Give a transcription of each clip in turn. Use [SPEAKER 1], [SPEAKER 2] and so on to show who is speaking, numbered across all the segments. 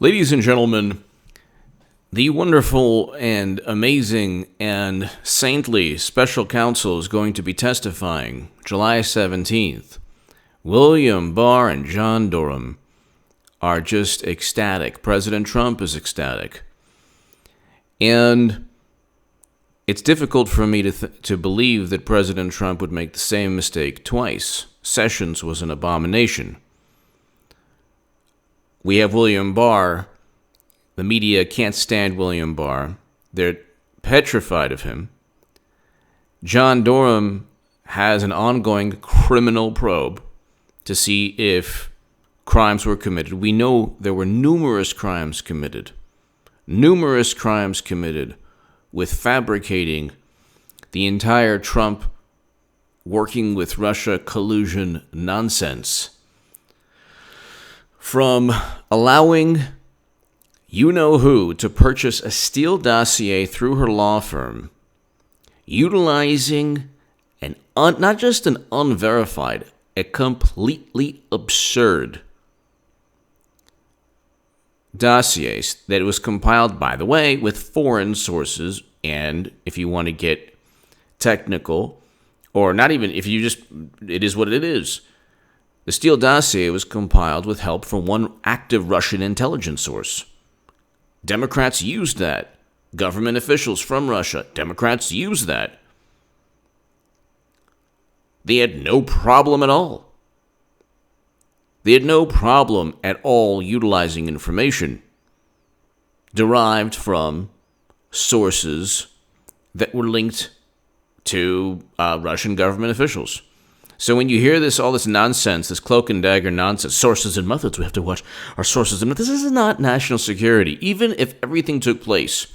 [SPEAKER 1] Ladies and gentlemen, the wonderful and amazing and saintly special counsel is going to be testifying July 17th. William Barr and John Durham are just ecstatic. President Trump is ecstatic. And it's difficult for me to believe that President Trump would make the same mistake twice. Sessions was an abomination. We have William Barr. The media can't stand William Barr. They're petrified of him. John Durham has an ongoing criminal probe to see if crimes were committed. We know there were numerous crimes committed with fabricating the entire Trump working with Russia collusion nonsense. From allowing you-know-who to purchase a Steele dossier through her law firm, utilizing not just an unverified, a completely absurd dossiers that was compiled, by the way, with foreign sources, and if you want to get technical, or not even, if you just, it is what it is. The Steele dossier was compiled with help from one active Russian intelligence source. Democrats used that. Government officials from Russia, Democrats used that. They had no problem at all. They had no problem at all utilizing information derived from sources that were linked to Russian government officials. So when you hear all this nonsense, this cloak and dagger nonsense, sources and methods, we have to watch our sources and methods. This is not national security. Even if everything took place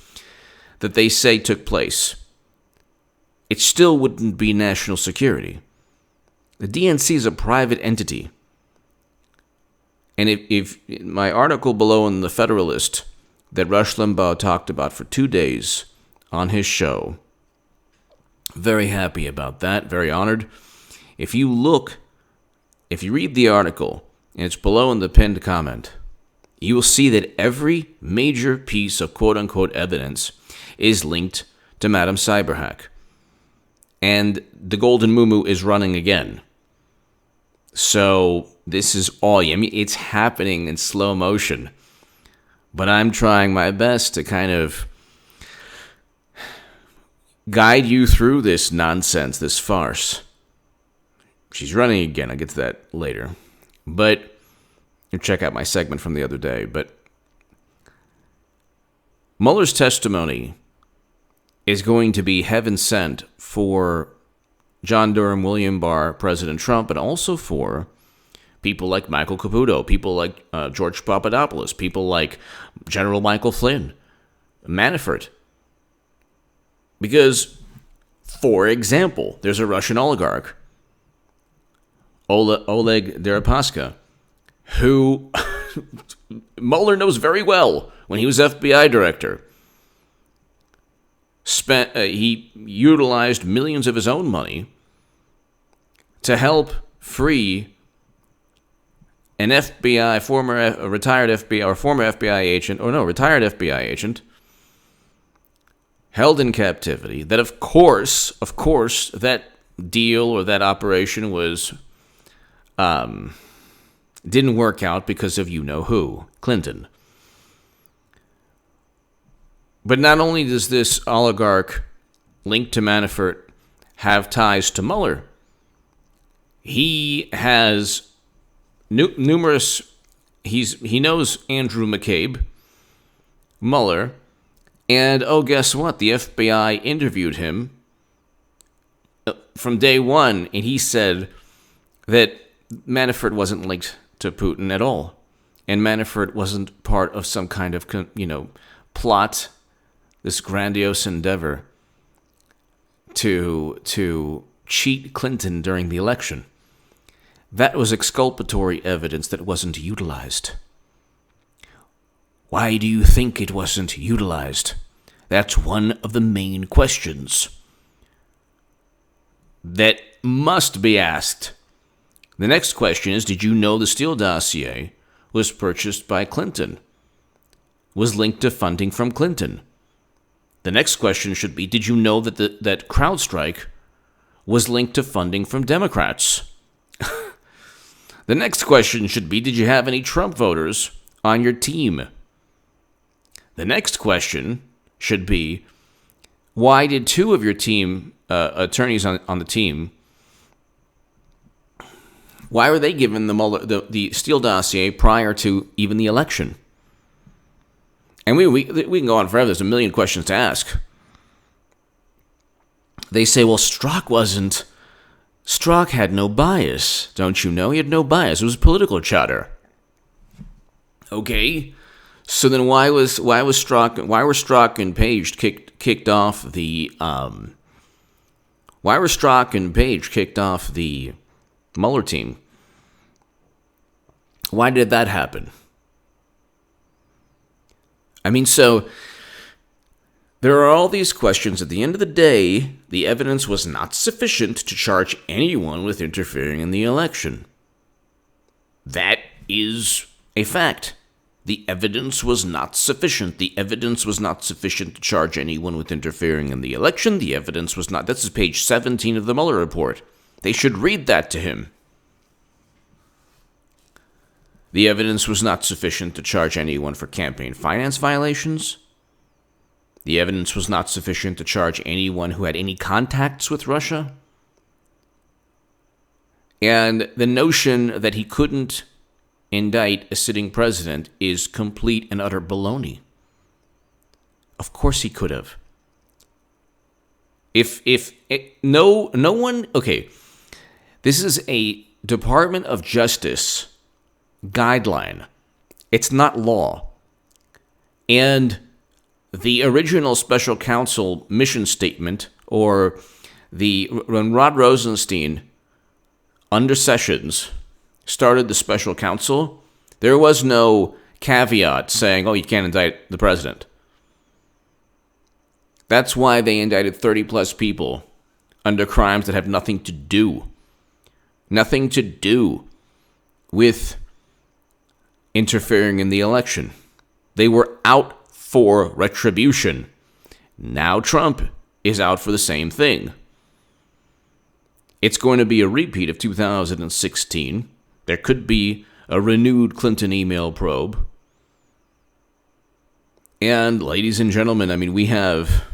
[SPEAKER 1] that they say took place, it still wouldn't be national security. The DNC is a private entity. And if my article below in the Federalist that Rush Limbaugh talked about for 2 days on his show, very happy about that, very honored. If you read the article, and it's below in the pinned comment, you will see that every major piece of quote-unquote evidence is linked to Madam Cyberhack. And the Golden Muumuu is running again. So this is all, it's happening in slow motion. But I'm trying my best to kind of guide you through this nonsense, this farce. She's running again. I'll get to that later. But you check out my segment from the other day. But Mueller's testimony is going to be heaven sent for John Durham, William Barr, President Trump, but also for people like Michael Caputo, people like George Papadopoulos, people like General Michael Flynn, Manafort. Because, for example, there's a Russian oligarch, Oleg Deripaska, who Mueller knows very well when he was FBI director. He utilized millions of his own money to help free an former FBI agent held in captivity. That of course, that deal or that operation was didn't work out because of you-know-who, Clinton. But not only does this oligarch linked to Manafort have ties to Mueller, he has numerous. He knows Andrew McCabe, Mueller, and guess what? The FBI interviewed him from day one, and he said that Manafort wasn't linked to Putin at all, and Manafort wasn't part of some kind of plot, this grandiose endeavor to cheat Clinton during the election. That was exculpatory evidence that wasn't utilized. Why do you think it wasn't utilized? That's one of the main questions that must be asked. The next question is, did you know the Steele dossier was purchased by Clinton? was linked to funding from Clinton. The next question should be, did you know that CrowdStrike was linked to funding from Democrats? The next question should be, did you have any Trump voters on your team? The next question should be, why did two of your team attorneys on the team, why were they given the Steele dossier prior to even the election? And we can go on forever. There's a million questions to ask. They say, well, Strzok had no bias. Don't you know? He had no bias. It was political chatter. Okay. So then why were Strzok and Page kicked off the Mueller team? Why did that happen? I mean, so there are all these questions. At the end of the day, the evidence was not sufficient to charge anyone with interfering in the election. That is a fact. The evidence was not sufficient. The evidence was not sufficient to charge anyone with interfering in the election. The evidence was not. This is page 17 of the Mueller report. They should read that to him. The evidence was not sufficient to charge anyone for campaign finance violations. The evidence was not sufficient to charge anyone who had any contacts with Russia. And the notion that he couldn't indict a sitting president is complete and utter baloney. Of course he could have. No one, okay, this is a Department of Justice guideline. It's not law. And the original special counsel mission statement, or when Rod Rosenstein, under Sessions, started the special counsel, there was no caveat saying, oh, you can't indict the president. That's why they indicted 30 plus people under crimes that have nothing to do with interfering in the election. They were out for retribution. Now Trump is out for the same thing. It's going to be a repeat of 2016. There could be a renewed Clinton email probe. And ladies and gentlemen, I mean, we have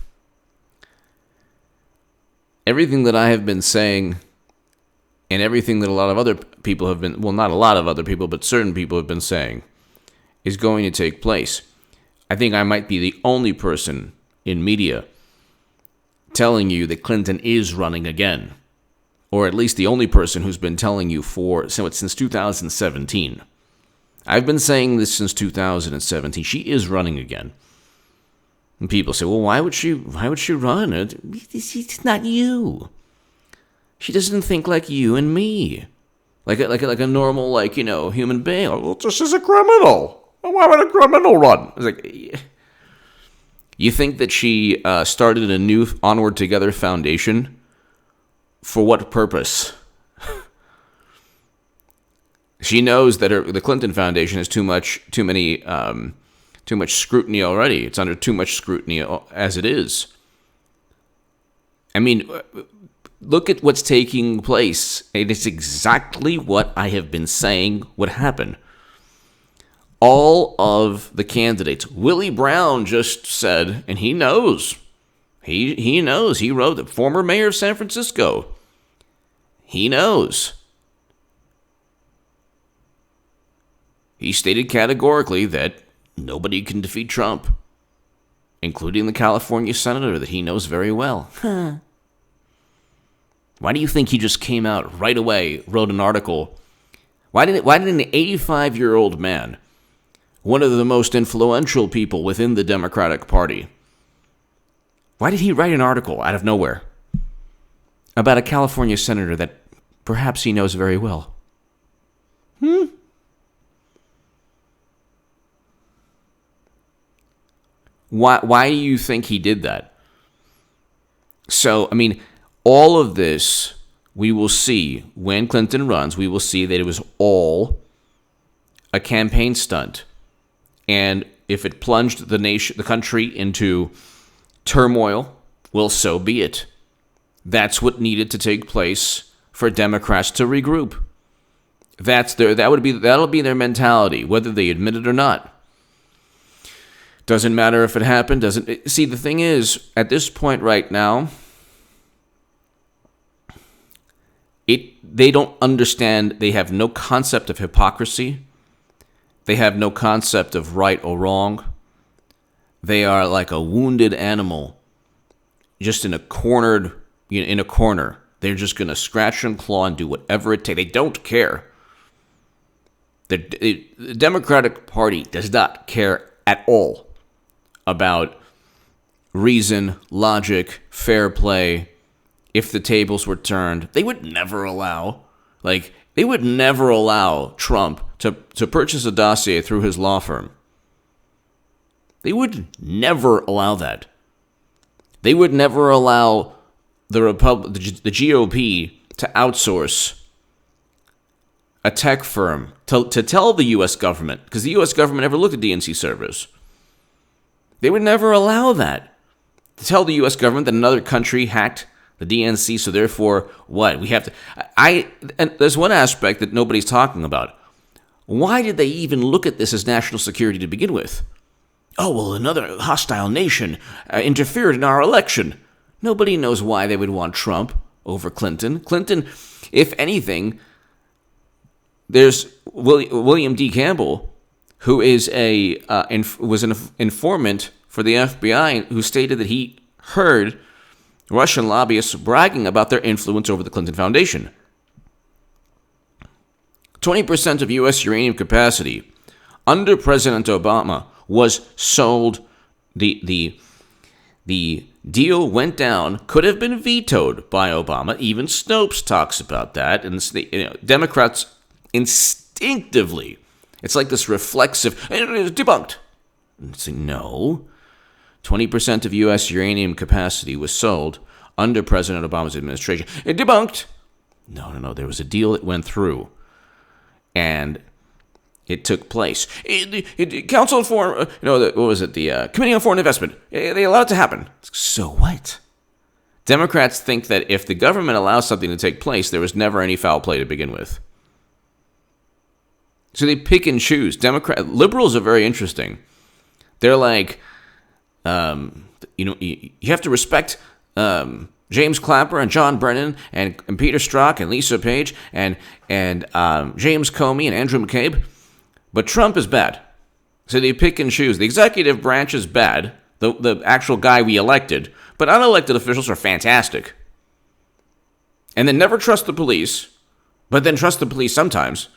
[SPEAKER 1] everything that I have been saying and everything that a lot of other people have been, well, not a lot of other people, but certain people have been saying, is going to take place. I think I might be the only person in media telling you that Clinton is running again. Or at least the only person who's been telling you since 2017. I've been saying this since 2017. She is running again. And people say, well, why would she run? It's not you. She doesn't think like you and me. Like a normal, human being. Well, this is a criminal. Why would a criminal run? It's like, you think that she started a new Onward Together foundation? For what purpose? She knows that the Clinton Foundation has too much scrutiny already. It's under too much scrutiny as it is. I mean, look at what's taking place. It is exactly what I have been saying would happen. All of the candidates, Willie Brown just said, and he knows. He knows. He wrote, the former mayor of San Francisco. He knows. He stated categorically that nobody can defeat Trump, including the California senator that he knows very well. Why do you think he just came out right away, wrote an article? Why did an 85-year-old man, one of the most influential people within the Democratic Party, why did he write an article out of nowhere about a California senator that perhaps he knows very well? Why do you think he did that? So, I mean, all of this, we will see when Clinton runs, we will see that it was all a campaign stunt. And if it plunged the country into turmoil, well, so be it. That's what needed to take place for Democrats to regroup. That'll be their mentality, whether they admit it or not. Doesn't matter if it happened. See, the thing is, at this point right now, they don't understand. They have no concept of hypocrisy. They have no concept of right or wrong. They are like a wounded animal, just in a corner. They're just going to scratch and claw and do whatever it takes. They don't care. The Democratic Party does not care at all about reason, logic, fair play. If the tables were turned, they would never allow Trump to purchase a dossier through his law firm. They would never allow that. They would never allow the GOP to outsource a tech firm to tell the U.S. government, because the U.S. government never looked at DNC servers. They would never allow that, to tell the U.S. government that another country hacked the DNC, so therefore, what? We have to... And there's one aspect that nobody's talking about. Why did they even look at this as national security to begin with? Oh, well, another hostile nation interfered in our election. Nobody knows why they would want Trump over Clinton. Clinton, if anything, there's William D. Campbell, who was an informant for the FBI, who stated that he heard Russian lobbyists bragging about their influence over the Clinton Foundation. 20% of U.S. uranium capacity under President Obama was sold. The deal went down, could have been vetoed by Obama. Even Snopes talks about that. And Democrats instinctively, it's like this reflexive, it's debunked. It's like, no. 20% of U.S. uranium capacity was sold under President Obama's administration. It debunked. No. There was a deal that went through, and it took place. Council on Foreign, what was it? The Committee on Foreign Investment. They allowed it to happen. So what? Democrats think that if the government allows something to take place, there was never any foul play to begin with. So they pick and choose. Liberals are very interesting. They're like, you have to respect James Clapper and John Brennan and Peter Strzok and Lisa Page and James Comey and Andrew McCabe, but Trump is bad. So they pick and choose. The executive branch is bad, the actual guy we elected, but unelected officials are fantastic. And then never trust the police, but then trust the police sometimes,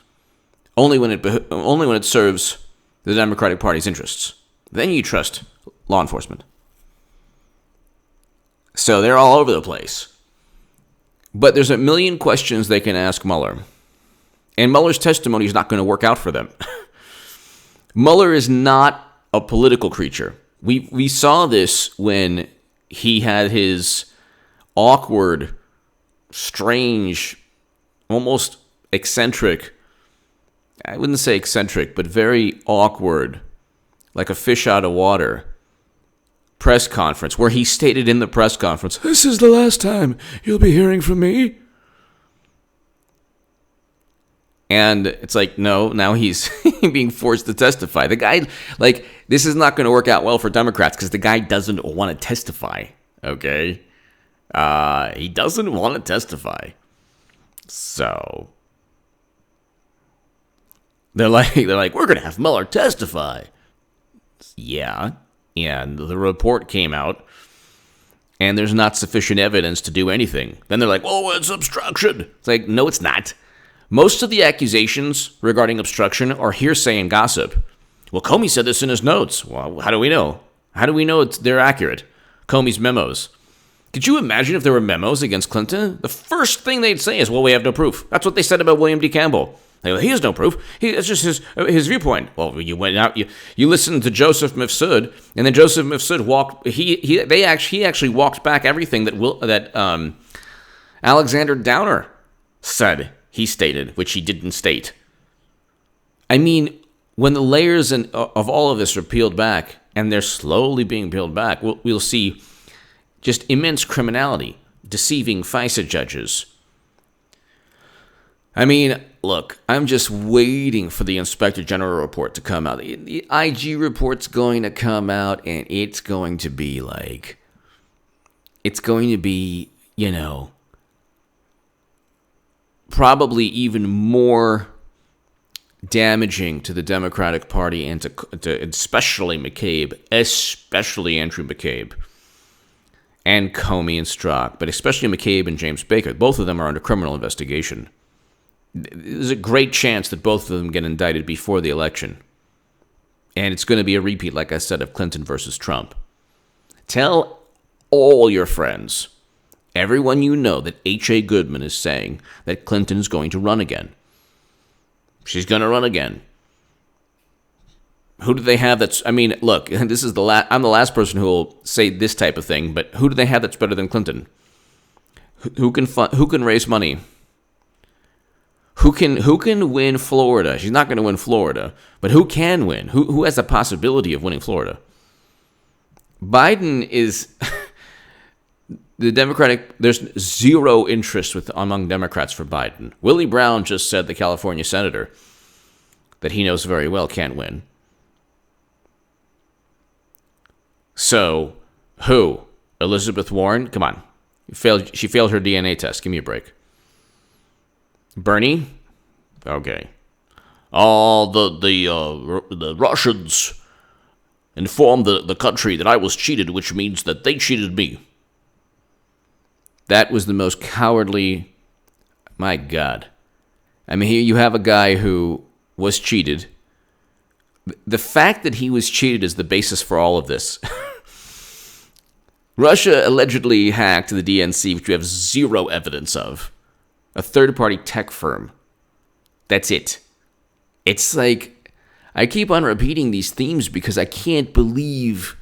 [SPEAKER 1] only when it serves the Democratic Party's interests. Then you trust law enforcement. So they're all over the place. But there's a million questions they can ask Mueller. And Mueller's testimony is not going to work out for them. Mueller is not a political creature. We saw this when he had his awkward, strange, almost eccentric, I wouldn't say eccentric, but very awkward, like a fish out of water, press conference, where he stated in the press conference, "This is the last time you'll be hearing from me." And it's like, no, now he's being forced to testify. The guy, this is not going to work out well for Democrats because the guy doesn't want to testify, okay? He doesn't want to testify. So they're like, we're going to have Mueller testify. Yeah. And the report came out, and there's not sufficient evidence to do anything. Then they're like, oh, it's obstruction. It's like, no, it's not. Most of the accusations regarding obstruction are hearsay and gossip. Well, Comey said this in his notes. Well, how do we know? How do we know they're accurate? Comey's memos. Could you imagine if there were memos against Clinton? The first thing they'd say is, well, we have no proof. That's what they said about William D. Campbell. He has no proof. It's just his viewpoint. Well, you went out, you listened to Joseph Mifsud, and then Joseph Mifsud walked. He actually walked back everything that Alexander Downer said. He stated, which he didn't state. I mean, when the layers of all of this are peeled back, and they're slowly being peeled back, we'll see just immense criminality, deceiving FISA judges. I mean, look, I'm just waiting for the Inspector General report to come out. The IG report's going to come out, and it's going to be, probably even more damaging to the Democratic Party and to especially McCabe, especially Andrew McCabe, and Comey and Strzok, but especially McCabe and James Baker. Both of them are under criminal investigation. There's a great chance that both of them get indicted before the election. And it's going to be a repeat, like I said, of Clinton versus Trump. Tell all your friends, everyone you know, that H.A. Goodman is saying that Clinton's going to run again. She's going to run again. Who do they have that's... I mean, look, this is I'm the last person who will say this type of thing, but who do they have that's better than Clinton? Who can raise money? Who can win Florida? She's not going to win Florida, but who can win? Who has the possibility of winning Florida? Biden is the Democratic. There's zero interest among Democrats for Biden. Willie Brown just said, the California senator, that he knows very well can't win. So, who? Elizabeth Warren? Come on, she failed her DNA test. Give me a break. Bernie? Okay. The Russians informed the country that I was cheated, which means that they cheated me. That was the most cowardly... My God. I mean, here you have a guy who was cheated. The fact that he was cheated is the basis for all of this. Russia allegedly hacked the DNC, which we have zero evidence of. A third-party tech firm. That's it. It's like, I keep on repeating these themes because I can't believe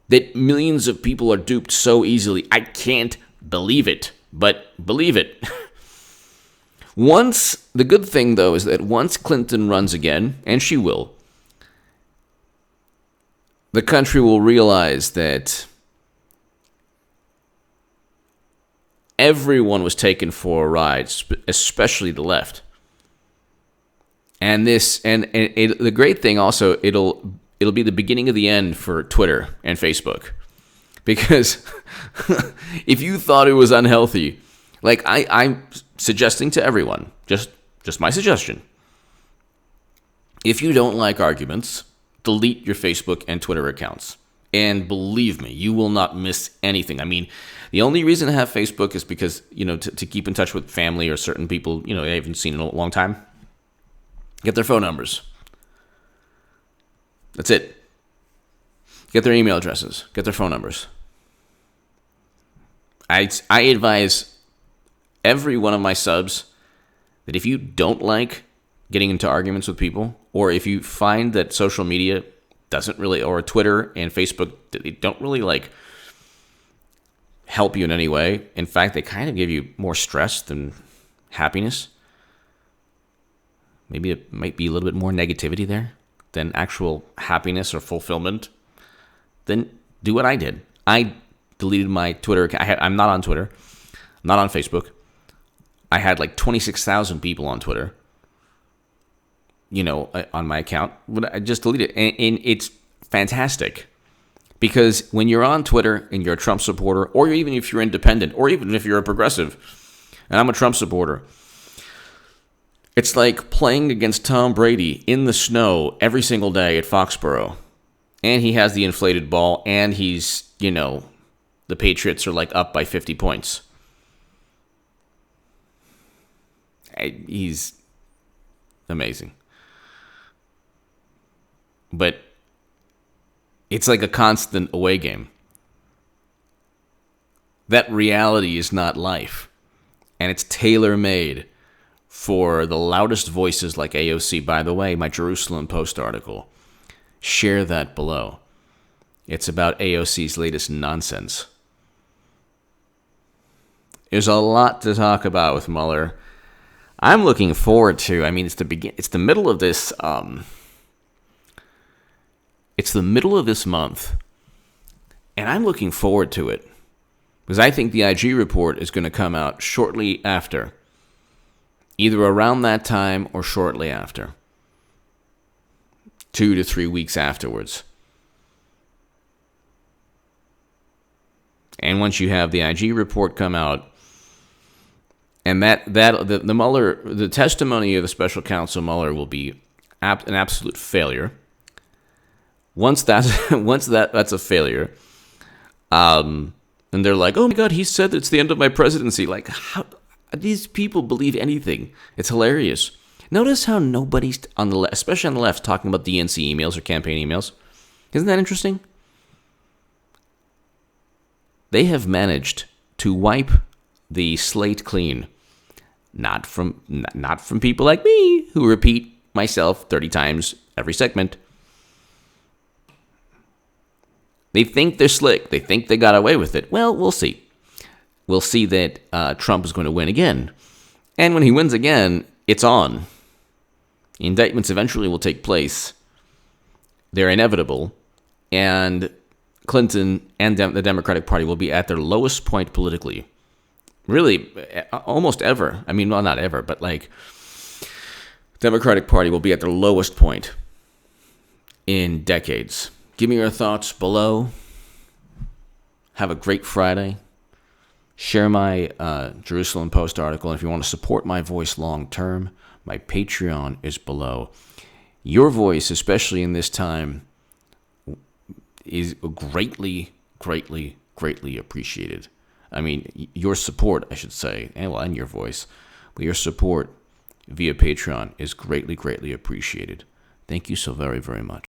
[SPEAKER 1] that millions of people are duped so easily. I can't believe it, but believe it. The good thing, though, is that once Clinton runs again, and she will, the country will realize that everyone was taken for a ride, especially the left. And the great thing also, it'll be the beginning of the end for Twitter and Facebook, because if you thought it was unhealthy, like I'm suggesting to everyone, just my suggestion, if you don't like arguments, delete your Facebook and Twitter accounts. And believe me, you will not miss anything. I mean, the only reason to have Facebook is because, to keep in touch with family or certain people, I haven't seen in a long time. Get their phone numbers. That's it. Get their email addresses. Get their phone numbers. I advise every one of my subs that if you don't like getting into arguments with people, or if you find that social media doesn't really, or Twitter and Facebook, they don't really help you in any way. In fact, they kind of give you more stress than happiness. Maybe it might be a little bit more negativity there than actual happiness or fulfillment. Then do what I did. I deleted my Twitter account. I'm not on Twitter. I'm not on Facebook. I had 26,000 people on Twitter, on my account. But I just deleted it. And it's fantastic. Because when you're on Twitter and you're a Trump supporter, or even if you're independent, or even if you're a progressive, and I'm a Trump supporter, it's like playing against Tom Brady in the snow every single day at Foxborough. And he has the inflated ball, and he's, the Patriots are up by 50 points. He's amazing. But it's like a constant away game. That reality is not life. And it's tailor-made for the loudest voices like AOC. By the way, my Jerusalem Post article, share that below. It's about AOC's latest nonsense. There's a lot to talk about with Mueller. I'm looking forward to, it's the middle of this It's the middle of this month, and I'm looking forward to it because I think the IG report is going to come out shortly after, either around that time or shortly after, 2 to 3 weeks afterwards. And once you have the IG report come out, and the Mueller, the testimony of the special counsel Mueller will be an absolute failure. Once that's a failure, and they're like, oh my God, he said it's the end of my presidency. Like, how these people believe anything? It's hilarious. Notice how nobody's on the left, especially on the left, talking about DNC emails or campaign emails. Isn't that interesting? They have managed to wipe the slate clean, not from people like me who repeat myself 30 times every segment. They think they're slick. They think they got away with it. Well, we'll see. We'll see that Trump is going to win again. And when he wins again, it's on. Indictments eventually will take place. They're inevitable. And Clinton and the Democratic Party will be at their lowest point politically. Really, almost ever. I mean, well, not ever, but like, Democratic Party will be at their lowest point in decades. Give me your thoughts below. Have a great Friday. Share my Jerusalem Post article. And if you want to support my voice long term, my Patreon is below. Your voice, especially in this time, is greatly, greatly, greatly appreciated. I mean, your support, I should say, and your voice, but your support via Patreon is greatly, greatly appreciated. Thank you so very, very much.